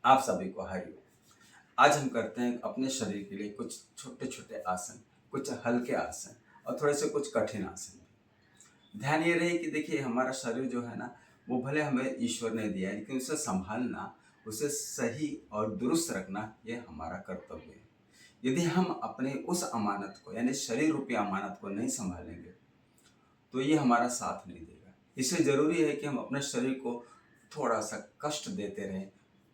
आप सभी को हरिओम। आज हम करते हैं अपने शरीर के लिए कुछ छोटे छोटे आसन, कुछ हल्के आसन और थोड़े से कुछ कठिन आसन। ध्यान ये रहे कि देखिए हमारा शरीर जो है ना, वो भले हमें ईश्वर ने दिया है, लेकिन उसे संभालना, उसे सही और दुरुस्त रखना ये हमारा कर्तव्य है। यदि हम अपने उस अमानत को यानी शरीर रूपी अमानत को नहीं संभालेंगे तो ये हमारा साथ नहीं देगा। इसलिए ज़रूरी है कि हम अपने शरीर को थोड़ा सा कष्ट देते रहें,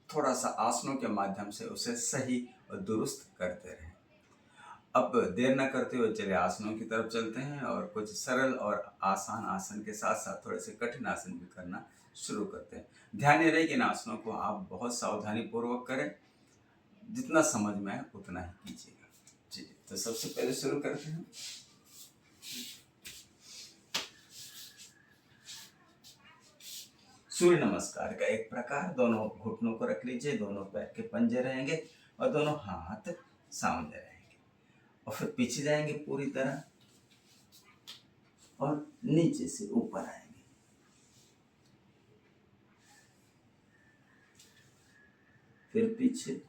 थोड़ा सा आसनों के माध्यम से उसे सही और दुरुस्त करते रहें। अब देर न करते हुए चलिए आसनों की तरफ चलते हैं और कुछ सरल और आसान आसन के साथ साथ थोड़े से कठिन आसन भी करना शुरू करते हैं। ध्यान ये रहे कि इन आसनों को आप बहुत सावधानी पूर्वक करें, जितना समझ में आए उतना ही कीजिएगा। जी, तो सबसे पहले शुरू करते हैं। सूर्य नमस्कार का एक प्रकार, दोनों घुटनों को रख लीजिए, दोनों पैर के पंजे रहेंगे और दोनों हाथ सामने रहेंगे और फिर पीछे जाएंगे पूरी तरह और नीचे से ऊपर आएंगे। फिर पीछे।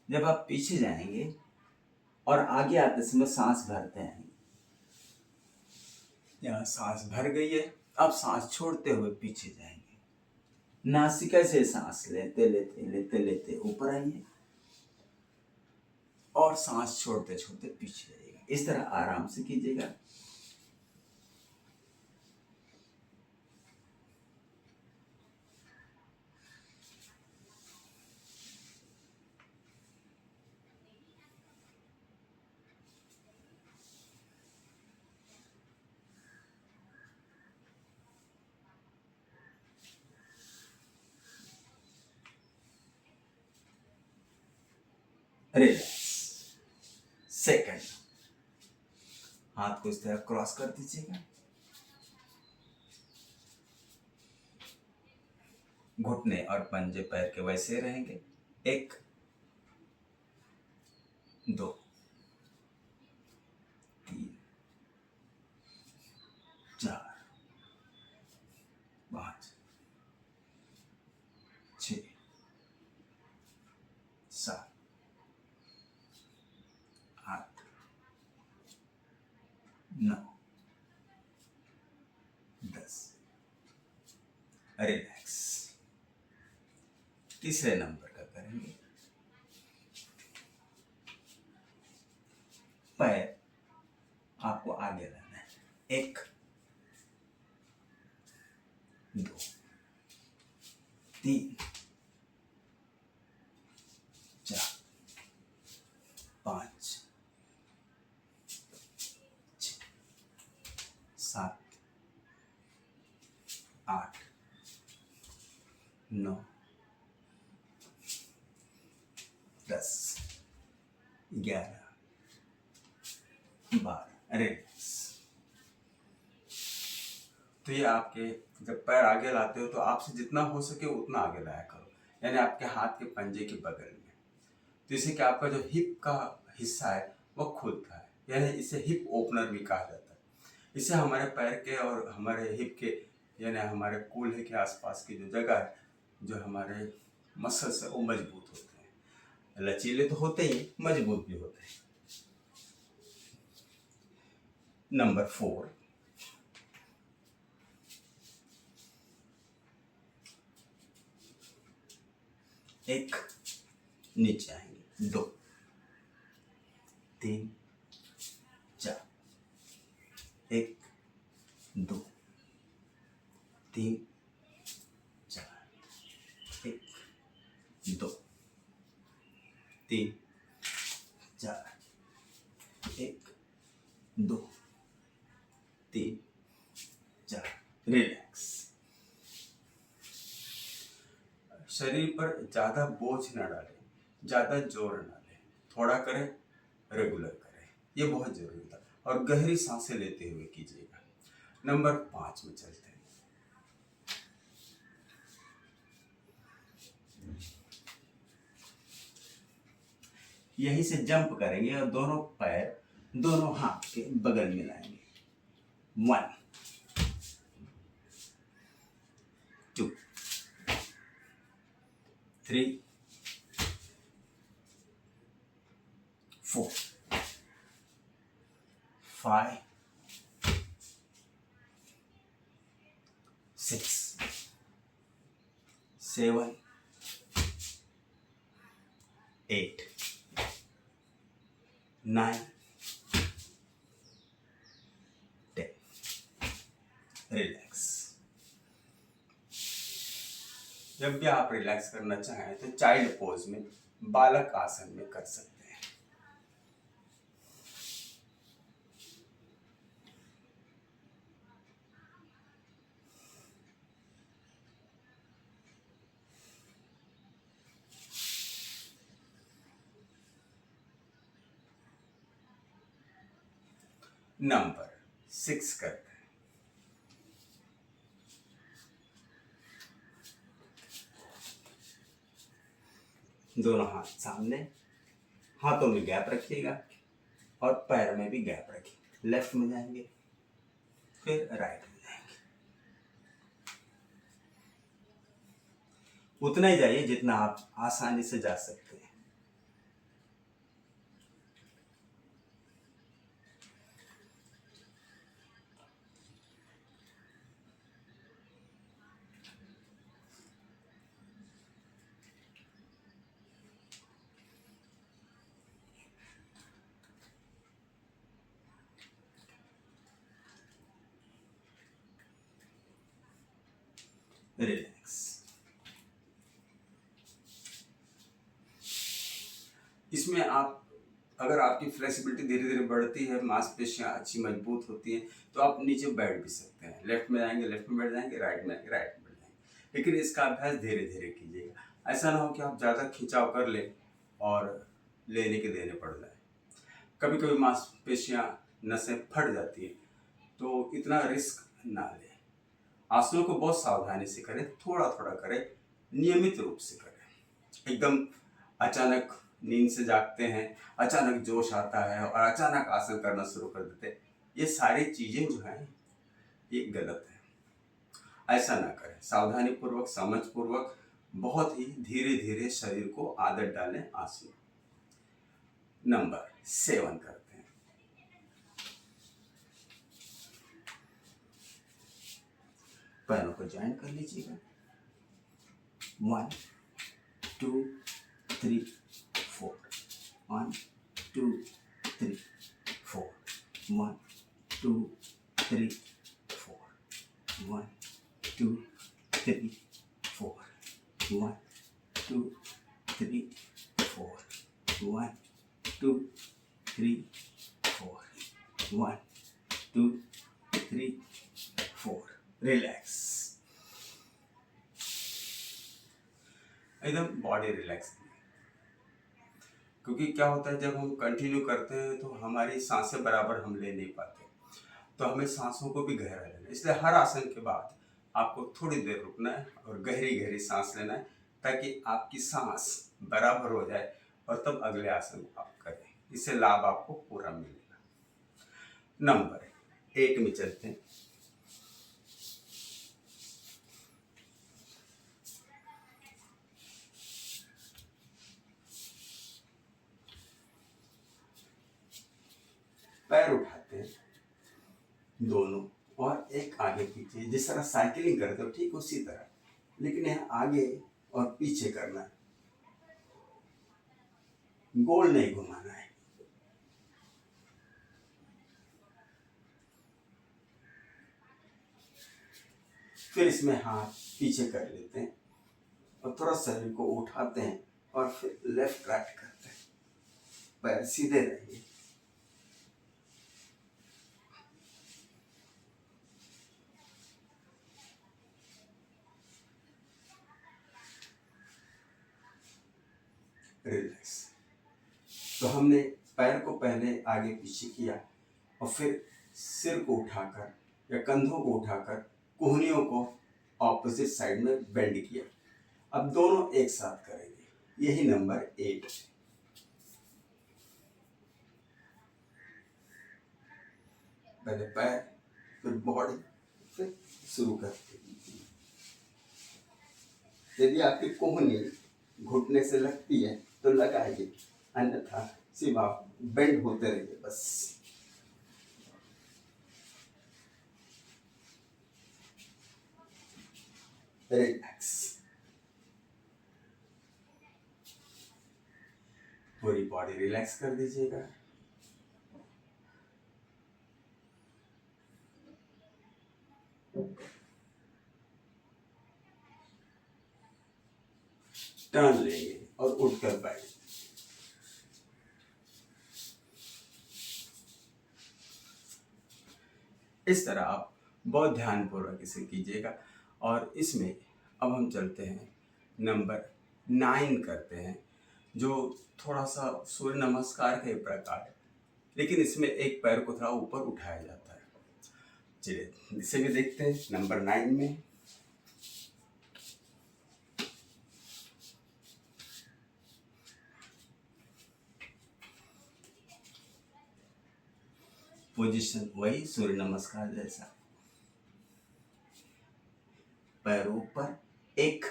जब आप पीछे जाएंगे और आगे आते समय सांस भरते हैं, यहाँ सांस भर गई है, अब सांस छोड़ते हुए पीछे जाएंगे। नासिका से सांस लेते लेते लेते लेते ऊपर आइए और सांस छोड़ते छोड़ते पीछे जाइएगा। इस तरह आराम से कीजिएगा। रिलैक्स। सेकंड, हाथ को इस तरह क्रॉस कर दीजिएगा। घुटने और पंजे पैर के वैसे रहेंगे। 1 2 3 4 5 6 7 8 9 10। रिलैक्स। तीसरे नंबर का करेंगे। पैर आपको आगे लाना है। 1 2 3 4 5 6 7 8 9 10 11 12। रिलैक्स। तो ये आपके जब पैर आगे लाते हो तो आपसे जितना हो सके उतना आगे लाया करो, यानी आपके हाथ के पंजे के बगल में। तो इससे कि आपका जो हिप का हिस्सा है वो खुलता है, यानी इसे हिप ओपनर भी कहा जाता है। इससे हमारे पैर के और हमारे हिप के यानी हमारे कूल्हे के आसपास की जो जगह है, जो हमारे मसल्स है, वो मजबूत होते हैं। लचीले तो होते ही, मजबूत भी होते हैं। नंबर 4, एक नीचे आएंगे। 2 3 4 1 2 3 4 1 2 3 4 1 2 3 4। रिलैक्स। शरीर पर ज़्यादा बोझ न डालें, ज़्यादा जोर न लें, थोड़ा करें, रेगुलर करें, ये बहुत ज़रूरी था। और गहरी सांसें लेते हुए कीजिएगा। नंबर 5 में चलते हैं। यहीं से जंप करेंगे और दोनों पैर दोनों हाथ के बगल में लाएंगे। 1 2 2 3 4 5 6 7 8 9 10। रिलैक्स। जब भी आप रिलैक्स करना चाहें तो चाइल्ड पोज में, बालक आसन में कर सकते हैं। नंबर 6 करते हैं। दोनों हाथ सामने, हाथों में गैप रखिएगा और पैर में भी गैप रखिए। लेफ्ट में जाएंगे, फिर राइट में जाएंगे। उतना ही जाइए जितना आप आसानी से जा सकते हैं। रिलैक्स। इसमें आप, अगर आपकी फ्लेक्सिबिलिटी धीरे धीरे बढ़ती है, मांसपेशियां अच्छी मजबूत होती हैं, तो आप नीचे बैठ भी सकते हैं। लेफ्ट में जाएंगे, लेफ्ट में बैठ जाएंगे, राइट में आएंगे, राइट में बैठ जाएंगे। लेकिन इसका अभ्यास धीरे धीरे कीजिएगा। ऐसा ना हो कि आप ज़्यादा खिंचाव कर लें और लेने के देने पड़ जाए। कभी कभी मांसपेशियां, नसें फट जाती हैं, तो इतना रिस्क ना लें। आसनों को बहुत सावधानी से करें, थोड़ा थोड़ा करें, नियमित रूप से करें। एकदम अचानक नींद से जागते हैं, अचानक जोश आता है और अचानक आसन करना शुरू कर देते हैं, ये सारी चीजें जो हैं ये गलत है। ऐसा ना करें। सावधानी पूर्वक, समझ पूर्वक, बहुत ही धीरे धीरे शरीर को आदत डालें आसन। नंबर 7 करते हैं। पैरों को ज्वाइन कर लीजिएगा। 1 2 3 4 1 2 3 4 1 2 3 4 1 2 3 4 1 2 3 4 1 2 3 4 1 2 3 4। रिलैक्स। एकदम बॉडी रिलैक्स। क्योंकि क्या होता है, जब हम कंटिन्यू करते हैं तो हमारी सांसें बराबर हम ले नहीं पाते, तो हमें सांसों को भी गहरा लेना है। इसलिए हर आसन के बाद आपको थोड़ी देर रुकना है और गहरी गहरी सांस लेना है, ताकि आपकी सांस बराबर हो जाए और तब अगले आसन को आप करें। इससे लाभ आपको पूरा मिलेगा। नंबर 8 में चलते हैं। पैर उठाते हैं दोनों और एक आगे पीछे, जिस तरह साइकिलिंग करते हो ठीक उसी तरह, लेकिन यहाँ आगे और पीछे करना है, गोल नहीं घुमाना है। फिर इसमें हाथ पीछे कर लेते हैं और थोड़ा शरीर को उठाते हैं और फिर लेफ्ट राइट करते हैं। पैर सीधे रहिए। रिलैक्स। तो हमने पैर को पहले आगे पीछे किया और फिर सिर को उठाकर या कंधों को उठाकर कोहनियों को ऑपोजिट साइड में बेंड किया। अब दोनों एक साथ करेंगे। यही नंबर 8 है। पहले पैर, फिर बॉडी, फिर शुरू करते हैं। यदि आपकी कोहनी घुटने से लगती है तो लगाइए, अन्यथा सिर्फ आप बेंड होते रहिए बस। रिलैक्स, पूरी बॉडी रिलैक्स कर दीजिएगा। टर्न लेंगे और उठकर बैठ। इस तरह आप बहुत ध्यानपूर्वक इसे कीजिएगा। और इसमें अब हम चलते हैं नंबर 9 करते हैं, जो थोड़ा सा सूर्य नमस्कार के प्रकार है, लेकिन इसमें एक पैर को थोड़ा ऊपर उठाया जाता है। चलिए इसे भी देखते हैं। नंबर 9 में पोजीशन वही सूर्य नमस्कार जैसा, पैर ऊपर, एक,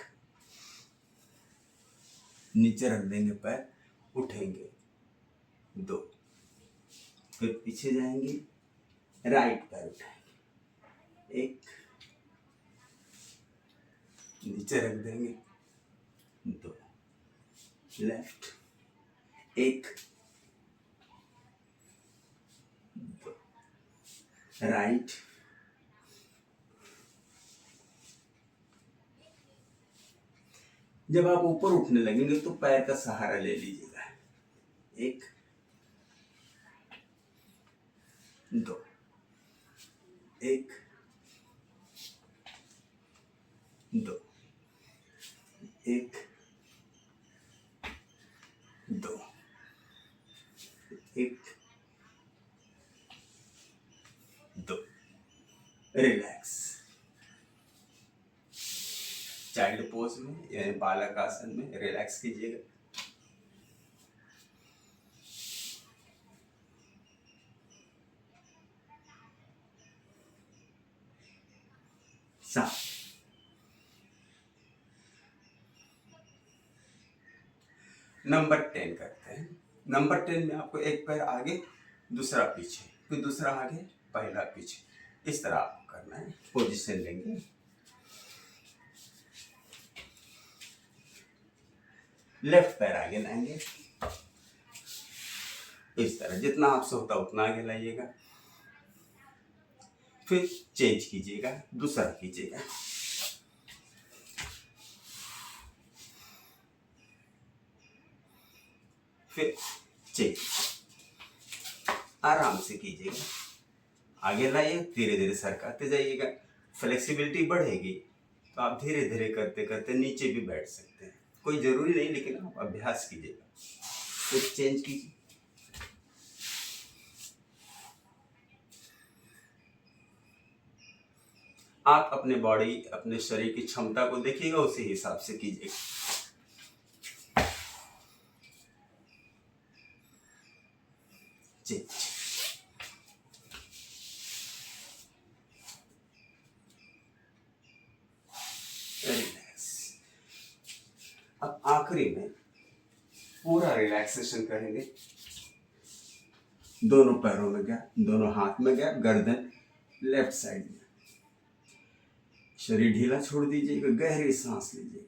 नीचे रख देंगे पैर, उठेंगे, 2, फिर पीछे जाएंगे, राइट पैर उठाएंगे, 1, नीचे रख देंगे, 2, लेफ्ट, 1, 2, राइट, जब आप ऊपर उठने लगेंगे तो पैर का सहारा ले लीजिएगा, 1, 2, 1, 2, 1, 2, 1, 2। रिलैक्स। चाइल्ड पोज में यानी बालक आसन में रिलैक्स कीजिएगा। सात। नंबर 10 करते हैं। नंबर 10 में आपको एक पैर आगे, दूसरा पीछे, फिर दूसरा आगे, पहला पीछे, इस तरह आपको करना है। पोजीशन लेंगे, लेफ्ट पैर आगे लाएंगे, इस तरह जितना आपसे होता उतना आगे लाइएगा, फिर चेंज कीजिएगा, दूसरा कीजिएगा, फिर चेंज, आराम से कीजिएगा, आगे लाइए, धीरे धीरे सरकाते जाइएगा। फ्लेक्सिबिलिटी बढ़ेगी तो आप धीरे धीरे करते करते नीचे भी बैठ सकते हैं, कोई जरूरी नहीं, लेकिन आप अभ्यास कीजिएगा। फिर चेंज कीजिए, आप अपने बॉडी, अपने शरीर की क्षमता को देखिएगा, उसी हिसाब से कीजिएगा। Change, relax. अब आखिरी में पूरा रिलैक्सेशन करेंगे। दोनों पैरों में गैप, दोनों हाथ में गैप, गर्दन लेफ्ट साइड में, शरीर ढीला छोड़ दीजिएगा, गहरी सांस लीजिएगा।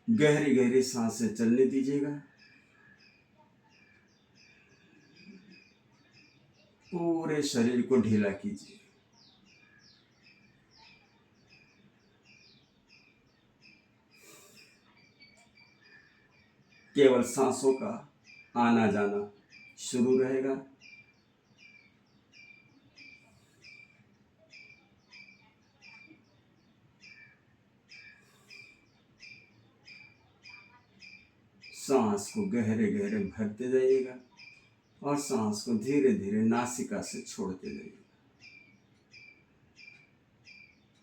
गहरी गहरी सांसें चलने दीजिएगा। पूरे शरीर को ढीला कीजिए। केवल सांसों का आना जाना शुरू रहेगा। सांस को गहरे गहरे भरते जाइएगा और सांस को धीरे धीरे नासिका से छोड़ते जाइएगा।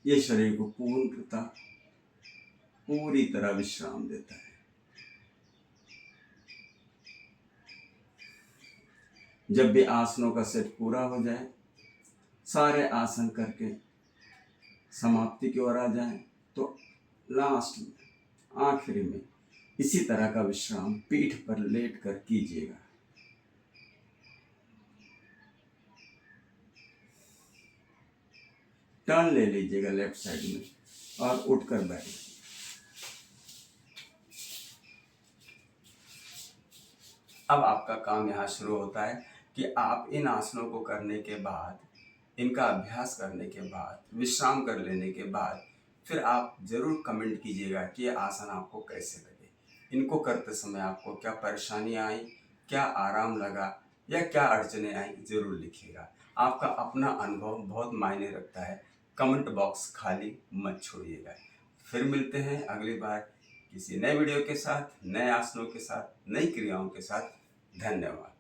ये शरीर को पूर्णतः पूरी तरह विश्राम देता है। जब भी आसनों का सेट पूरा हो जाए सारे आसन करके समाप्ति की ओर आ जाएं, तो लास्ट में आखिरी में इसी तरह का विश्राम पीठ पर लेट कर कीजिएगा। टर्न ले लीजिएगा लेफ्ट साइड में और उठकर बैठ जाइए। अब आपका काम यहाँ शुरू होता है कि आप इन आसनों को करने के बाद, इनका अभ्यास करने के बाद, विश्राम कर लेने के बाद फिर आप जरूर कमेंट कीजिएगा कि ये आसन आपको कैसे लगे। इनको करते समय आपको क्या परेशानियाँ आई, क्या आराम लगा या क्या अड़चने आई, जरूर लिखिएगा। आपका अपना अनुभव बहुत मायने रखता है। कमेंट बॉक्स खाली मत छोड़िएगा। फिर मिलते हैं अगली बार किसी नए वीडियो के साथ, नए आसनों के साथ, नई क्रियाओं के साथ। धन्यवाद।